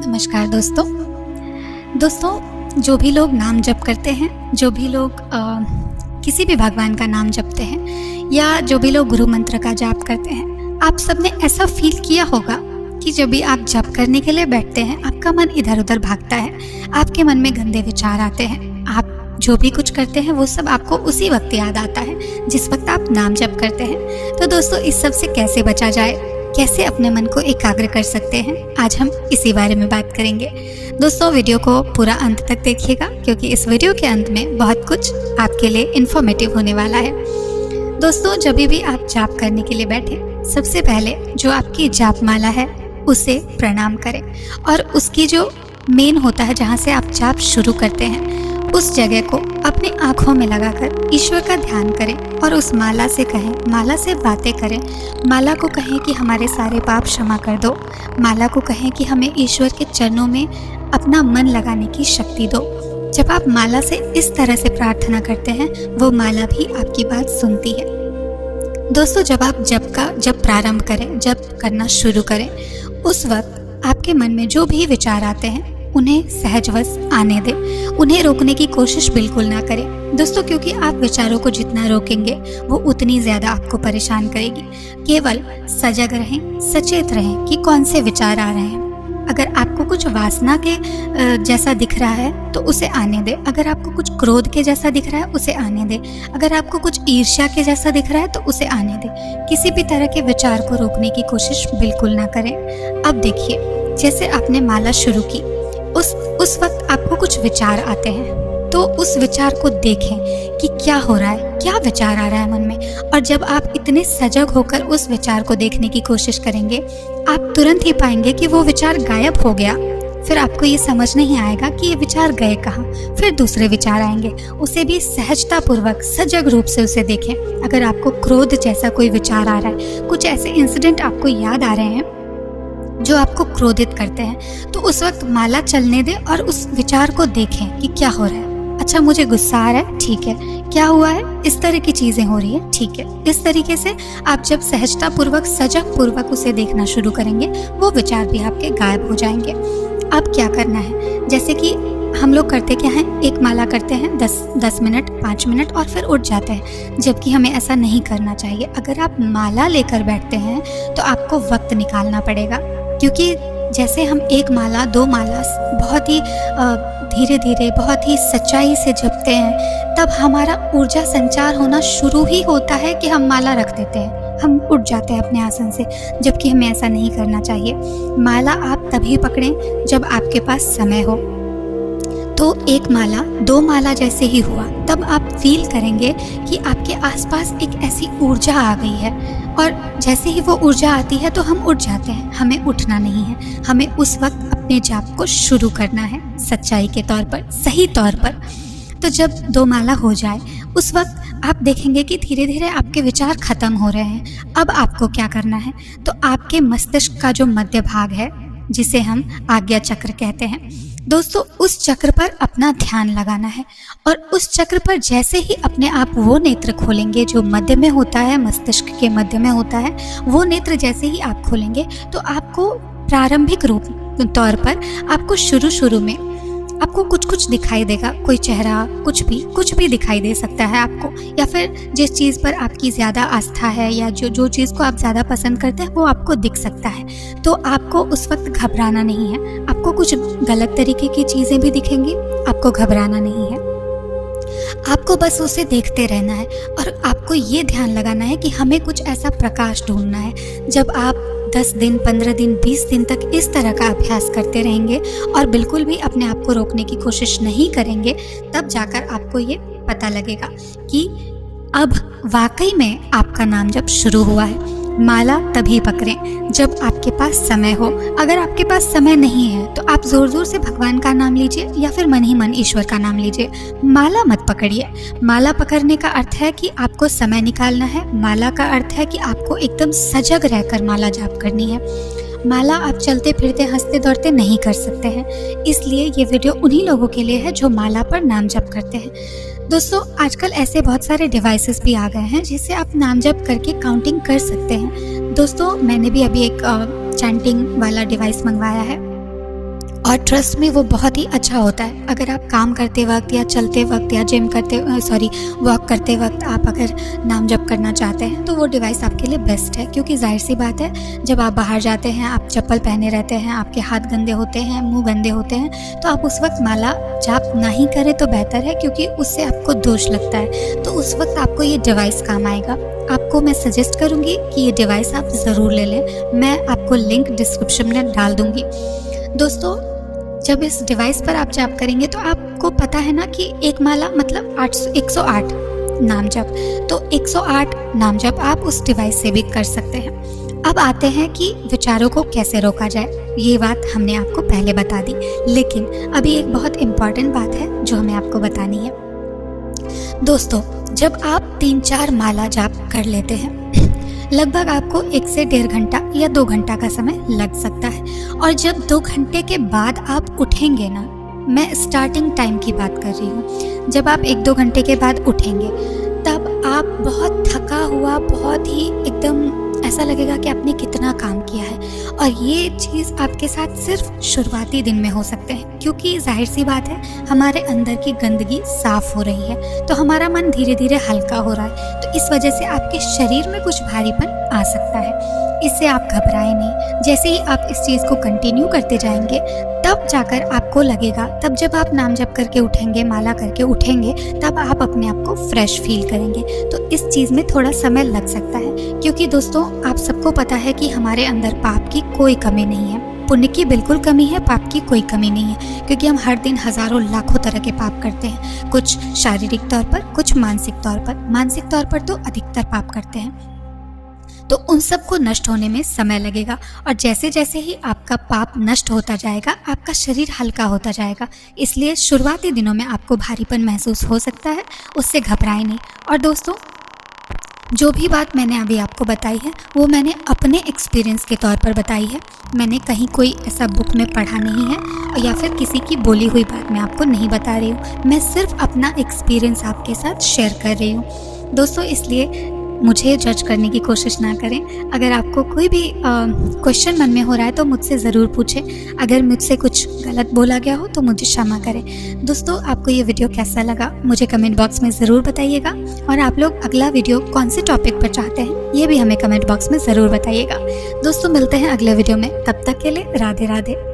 नमस्कार दोस्तों, जो भी लोग नाम जप करते हैं, जो भी लोग किसी भी भगवान का नाम जपते हैं या जो भी लोग गुरु मंत्र का जाप करते हैं, आप सबने ऐसा फील किया होगा कि जब भी आप जप करने के लिए बैठते हैं आपका मन इधर उधर भागता है, आपके मन में गंदे विचार आते हैं। आप जो भी कुछ करते हैं वो सब आपको उसी वक्त याद आता है जिस वक्त आप नाम जप करते हैं। तो दोस्तों, इस सब से कैसे बचा जाए, कैसे अपने मन को एकाग्र कर सकते हैं, आज हम इसी बारे में बात करेंगे। दोस्तों, वीडियो को पूरा अंत तक देखिएगा क्योंकि इस वीडियो के अंत में बहुत कुछ आपके लिए इन्फॉर्मेटिव होने वाला है। दोस्तों, जब भी आप जाप करने के लिए बैठे, सबसे पहले जो आपकी जाप माला है उसे प्रणाम करें और उसकी जो मेन होता है जहाँ से आप जाप शुरू करते हैं उस जगह को अपनी आँखों में लगाकर ईश्वर का ध्यान करें और उस माला से कहें, माला से बातें करें। माला को कहें कि हमारे सारे पाप क्षमा कर दो। माला को कहें कि हमें ईश्वर के चरणों में अपना मन लगाने की शक्ति दो। जब आप माला से इस तरह से प्रार्थना करते हैं वो माला भी आपकी बात सुनती है। दोस्तों, जब आप जब प्रारंभ करें, जब करना शुरू करें, उस वक्त आपके मन में जो भी विचार आते हैं उन्हें सहजवश आने दें, उन्हें रोकने की कोशिश बिल्कुल ना करें। दोस्तों, क्योंकि आप विचारों को जितना रोकेंगे वो उतनी ज़्यादा आपको परेशान करेगी। केवल सजग रहें, सचेत रहें कि कौन से विचार आ रहे हैं। अगर आपको कुछ वासना के जैसा दिख रहा है तो उसे आने दें। अगर आपको कुछ क्रोध के जैसा दिख रहा है उसे आने दें। अगर आपको कुछ ईर्ष्या के जैसा दिख रहा है तो उसे आने दें। किसी भी तरह के विचार को रोकने की कोशिश बिल्कुल ना करें। अब देखिए, जैसे आपने माला शुरू की, उस वक्त आपको कुछ विचार आते हैं तो उस विचार को देखें कि क्या हो रहा है, क्या विचार आ रहा है मन में। और जब आप इतने सजग होकर उस विचार को देखने की कोशिश करेंगे, आप तुरंत ही पाएंगे कि वो विचार गायब हो गया। फिर आपको ये समझ नहीं आएगा कि ये विचार गए कहाँ। फिर दूसरे विचार आएंगे, उसे भी सहजतापूर्वक सजग रूप से उसे देखें। अगर आपको क्रोध जैसा कोई विचार आ रहा है, कुछ ऐसे इंसिडेंट आपको याद आ रहे हैं जो आपको क्रोधित करते हैं, तो उस वक्त माला चलने दें और उस विचार को देखें कि क्या हो रहा है। अच्छा, मुझे गुस्सा आ रहा है, ठीक है। क्या हुआ है? इस तरह की चीज़ें हो रही है, ठीक है। इस तरीके से आप जब सहजतापूर्वक, सजग पूर्वक उसे देखना शुरू करेंगे, वो विचार भी आपके गायब हो जाएंगे। अब क्या करना है, जैसे कि हम लोग करते क्या हैं, एक माला करते हैं 10 मिनट, 5 मिनट और फिर उठ जाते हैं, जबकि हमें ऐसा नहीं करना चाहिए। अगर आप माला लेकर बैठते हैं तो आपको वक्त निकालना पड़ेगा, क्योंकि जैसे हम एक माला, 2 माला बहुत ही धीरे धीरे, बहुत ही सच्चाई से जपते हैं, तब हमारा ऊर्जा संचार होना शुरू ही होता है कि हम माला रख देते हैं, हम उठ जाते हैं अपने आसन से, जबकि हमें ऐसा नहीं करना चाहिए। माला आप तभी पकड़ें जब आपके पास समय हो। तो एक माला, 2 माला जैसे ही हुआ तब आप फील करेंगे कि आपके आसपास एक ऐसी ऊर्जा आ गई है, और जैसे ही वो ऊर्जा आती है तो हम उठ जाते हैं। हमें उठना नहीं है, हमें उस वक्त अपने जाप को शुरू करना है सच्चाई के तौर पर, सही तौर पर। तो जब 2 माला हो जाए उस वक्त आप देखेंगे कि धीरे धीरे आपके विचार खत्म हो रहे हैं। अब आपको क्या करना है, तो आपके मस्तिष्क का जो मध्य भाग है, जिसे हम आज्ञा चक्र कहते हैं, दोस्तों, उस चक्र पर अपना ध्यान लगाना है। और उस चक्र पर जैसे ही अपने आप वो नेत्र खोलेंगे जो मध्य में होता है, मस्तिष्क के मध्य में होता है, वो नेत्र जैसे ही आप खोलेंगे तो आपको प्रारंभिक रूप तौर पर आपको शुरू में आपको कुछ दिखाई देगा, कोई चेहरा, कुछ भी दिखाई दे सकता है आपको, या फिर जिस चीज़ पर आपकी ज़्यादा आस्था है या जो चीज़ को आप ज़्यादा पसंद करते हैं वो आपको दिख सकता है। तो आपको उस वक्त घबराना नहीं है। आपको कुछ गलत तरीके की चीज़ें भी दिखेंगी, आपको घबराना नहीं है। आपको बस उसे देखते रहना है और आपको ये ध्यान लगाना है कि हमें कुछ ऐसा प्रकाश ढूंढना है। जब आप 10 दिन, 15 दिन, 20 दिन तक इस तरह का अभ्यास करते रहेंगे और बिल्कुल भी अपने आप को रोकने की कोशिश नहीं करेंगे, तब जाकर आपको ये पता लगेगा कि अब वाकई में आपका नाम जब शुरू हुआ है। माला तभी पकड़ें जब आपके पास समय हो। अगर आपके पास समय नहीं है तो आप ज़ोर ज़ोर से भगवान का नाम लीजिए या फिर मन ही मन ईश्वर का नाम लीजिए। माला मत पकड़िए। माला पकड़ने का अर्थ है कि आपको समय निकालना है। माला का अर्थ है कि आपको एकदम सजग रहकर माला जाप करनी है। माला आप चलते फिरते, हंसते दौड़ते नहीं कर सकते हैं। इसलिए ये वीडियो उन्हीं लोगों के लिए है जो माला पर नाम जप करते हैं। दोस्तों, आजकल ऐसे बहुत सारे डिवाइसेस भी आ गए हैं जिससे आप नाम जप करके काउंटिंग कर सकते हैं। दोस्तों, मैंने भी अभी एक चैंटिंग वाला डिवाइस मंगवाया है और ट्रस्ट में वो बहुत ही अच्छा होता है। अगर आप काम करते वक्त या चलते वक्त या वॉक करते वक्त आप अगर नाम जप करना चाहते हैं तो वो डिवाइस आपके लिए बेस्ट है, क्योंकि जाहिर सी बात है जब आप बाहर जाते हैं, आप चप्पल पहने रहते हैं, आपके हाथ गंदे होते हैं, मुंह गंदे होते हैं, तो आप उस वक्त माला जाप नहीं करें तो बेहतर है, क्योंकि उससे आपको दोष लगता है। तो उस वक्त आपको ये डिवाइस काम आएगा। आपको मैं सजेस्ट करूँगी कि ये डिवाइस आप ज़रूर ले लें। मैं आपको लिंक डिस्क्रिप्शन में डाल दूँगी। दोस्तों, जब इस डिवाइस पर आप जाप करेंगे तो आपको पता है ना कि एक माला मतलब 108 नाम जप, तो 108 नाम जप आप उस डिवाइस से भी कर सकते हैं। अब आते हैं कि विचारों को कैसे रोका जाए। ये बात हमने आपको पहले बता दी, लेकिन अभी एक बहुत इम्पॉर्टेंट बात है जो हमें आपको बतानी है। दोस्तों, जब आप 3-4 माला जाप कर लेते हैं, लगभग आपको 1 से 1.5 घंटा या 2 घंटा का समय लग सकता है। और जब 2 घंटे के बाद आप उठेंगे ना, मैं स्टार्टिंग टाइम की बात कर रही हूँ, जब आप 1-2 घंटे के बाद उठेंगे तब आप बहुत थका हुआ, बहुत ही एकदम ऐसा लगेगा कि आपने कितना काम किया है। और ये चीज़ आपके साथ सिर्फ शुरुआती दिन में हो सकते हैं, क्योंकि जाहिर सी बात है हमारे अंदर की गंदगी साफ हो रही है, तो हमारा मन धीरे धीरे हल्का हो रहा है। तो इस वजह से आपके शरीर में कुछ भारीपन आ सकता है। इससे आप घबराएं नहीं। जैसे ही आप इस चीज़ को कंटिन्यू करते जाएंगे तब जाकर आपको लगेगा, तब जब आप नाम जप करके उठेंगे, माला करके उठेंगे, तब आप अपने आप को फ्रेश फील करेंगे। तो इस चीज़ में थोड़ा समय लग सकता है, क्योंकि दोस्तों आप सबको पता है कि हमारे अंदर पाप की कोई कमी नहीं है। पुण्य की बिल्कुल कमी है, पाप की कोई कमी नहीं है, क्योंकि हम हर दिन हज़ारों लाखों तरह के पाप करते हैं। कुछ शारीरिक तौर पर, कुछ मानसिक तौर पर। मानसिक तौर पर तो अधिकतर पाप करते हैं, तो उन सब को नष्ट होने में समय लगेगा। और जैसे जैसे ही आपका पाप नष्ट होता जाएगा, आपका शरीर हल्का होता जाएगा। इसलिए शुरुआती दिनों में आपको भारीपन महसूस हो सकता है, उससे घबराएं नहीं। और दोस्तों, जो भी बात मैंने अभी आपको बताई है वो मैंने अपने एक्सपीरियंस के तौर पर बताई है। मैंने कहीं कोई ऐसा बुक में पढ़ा नहीं है या फिर किसी की बोली हुई बात मैं आपको नहीं बता रही हूँ। मैं सिर्फ अपना एक्सपीरियंस आपके साथ शेयर कर रही हूँ। दोस्तों, इसलिए मुझे जज करने की कोशिश ना करें। अगर आपको कोई भी क्वेश्चन मन में हो रहा है तो मुझसे ज़रूर पूछें। अगर मुझसे कुछ गलत बोला गया हो तो मुझे क्षमा करें। दोस्तों, आपको ये वीडियो कैसा लगा मुझे कमेंट बॉक्स में ज़रूर बताइएगा। और आप लोग अगला वीडियो कौन से टॉपिक पर चाहते हैं ये भी हमें कमेंट बॉक्स में ज़रूर बताइएगा। दोस्तों, मिलते हैं अगले वीडियो में। तब तक के लिए राधे राधे।